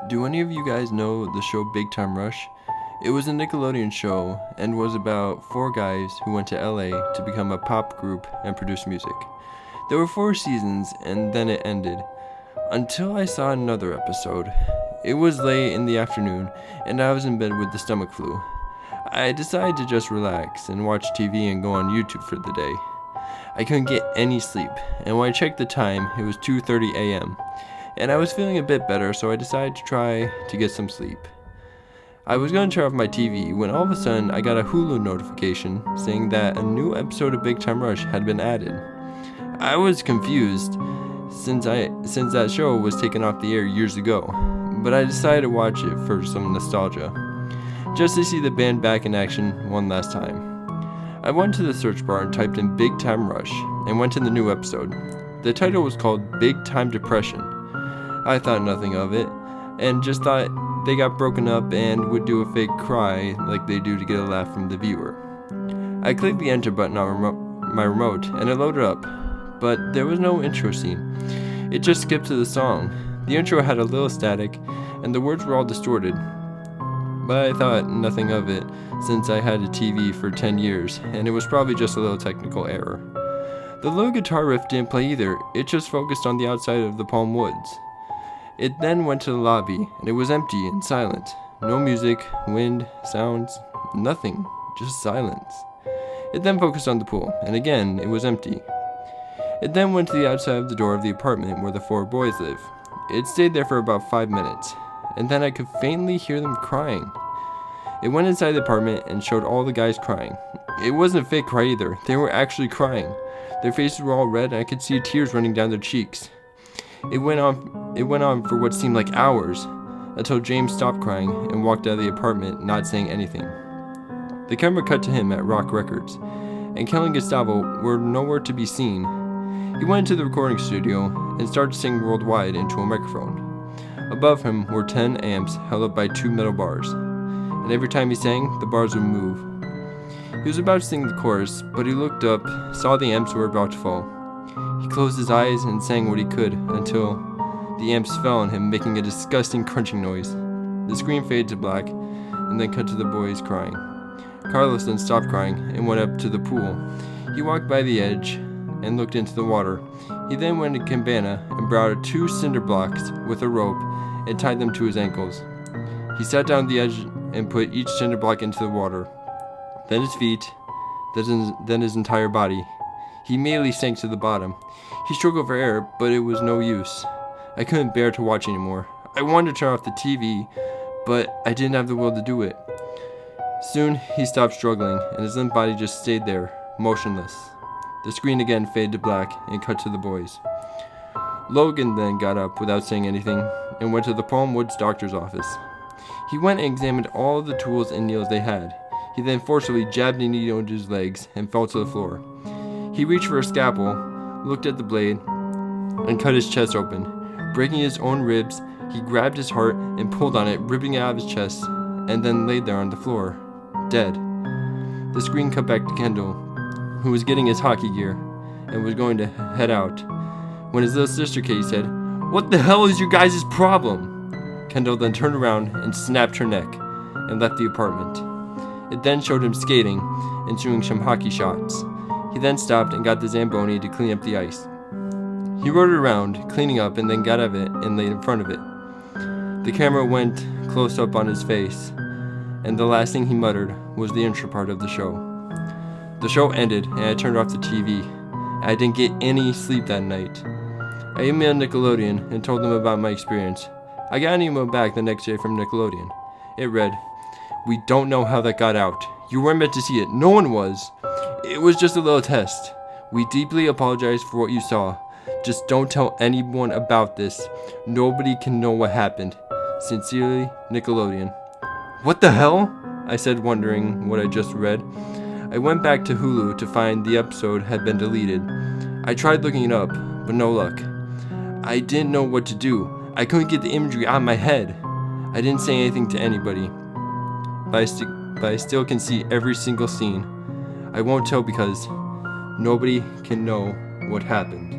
Do any of you guys know the show Big Time Rush? It was a Nickelodeon show and was about four guys who went to LA to become a pop group and produce music. There were 4 seasons and then it ended. Until I saw another episode. It was late in the afternoon and I was in bed with the stomach flu. I decided to just relax and watch TV and go on YouTube for the day. I couldn't get any sleep, and when I checked the time, it was 2:30 a.m. And I was feeling a bit better, so I decided to try to get some sleep. I was going to turn off my TV when all of a sudden I got a Hulu notification saying that a new episode of Big Time Rush had been added. I was confused since that show was taken off the air years ago, but I decided to watch it for some nostalgia, just to see the band back in action one last time. I went to the search bar and typed in Big Time Rush and went to the new episode. The title was called Big Time Depression. I thought nothing of it and just thought they got broken up and would do a fake cry like they do to get a laugh from the viewer. I clicked the enter button on my remote and it loaded up, but there was no intro scene. It just skipped to the song. The intro had a little static and the words were all distorted, but I thought nothing of it since I had a TV for 10 years and it was probably just a little technical error. The little guitar riff didn't play either, it just focused on the outside of the Palm Woods. It then went to the lobby and it was empty and silent. No music, wind, sounds, nothing, just silence. It then focused on the pool and again it was empty. It then went to the outside of the door of the apartment where the four boys live. It stayed there for about 5 minutes and then I could faintly hear them crying. It went inside the apartment and showed all the guys crying. It wasn't a fake cry either, they were actually crying. Their faces were all red and I could see tears running down their cheeks. It went on for what seemed like hours, until James stopped crying and walked out of the apartment not saying anything. The camera cut to him at Rock Records, and Kelly and Gustavo were nowhere to be seen. He went into the recording studio and started singing Worldwide into a microphone. Above him were 10 amps held up by 2 metal bars, and every time he sang, the bars would move. He was about to sing the chorus, but he looked up, saw the amps were about to fall. He closed his eyes and sang what he could until the amps fell on him, making a disgusting crunching noise. The screen faded to black and then cut to the boys crying. Carlos then stopped crying and went up to the pool. He walked by the edge and looked into the water. He then went to Cabana and brought out 2 cinder blocks with a rope and tied them to his ankles. He sat down at the edge and put each cinder block into the water. Then his feet, then his entire body. He immediately sank to the bottom. He struggled for air, but it was no use. I couldn't bear to watch anymore. I wanted to turn off the TV, but I didn't have the will to do it. Soon, he stopped struggling, and his limp body just stayed there, motionless. The screen again faded to black and cut to the boys. Logan then got up without saying anything and went to the Palm Woods doctor's office. He went and examined all the tools and needles they had. He then forcibly jabbed a needle into his legs and fell to the floor. He reached for a scalpel, looked at the blade, and cut his chest open. Breaking his own ribs, he grabbed his heart and pulled on it, ripping it out of his chest, and then laid there on the floor, dead. The screen cut back to Kendall, who was getting his hockey gear, and was going to head out, when his little sister Katie said, "What the hell is your guys' problem?" Kendall then turned around and snapped her neck, and left the apartment. It then showed him skating and shooting some hockey shots. He then stopped and got the Zamboni to clean up the ice. He rode it around, cleaning up, and then got out of it and laid in front of it. The camera went close up on his face, and the last thing he muttered was the intro part of the show. The show ended, and I turned off the TV. I didn't get any sleep that night. I emailed Nickelodeon and told them about my experience. I got an email back the next day from Nickelodeon. It read, "We don't know how that got out. You weren't meant to see it. No one was. It was just a little test. We deeply apologize for what you saw. Just don't tell anyone about this. Nobody can know what happened. Sincerely, Nickelodeon." What the hell? I said, wondering what I just read. I went back to Hulu to find the episode had been deleted. I tried looking it up, but no luck. I didn't know what to do. I couldn't get the imagery out of my head. I didn't say anything to anybody, but I still can see every single scene. I won't tell because nobody can know what happened.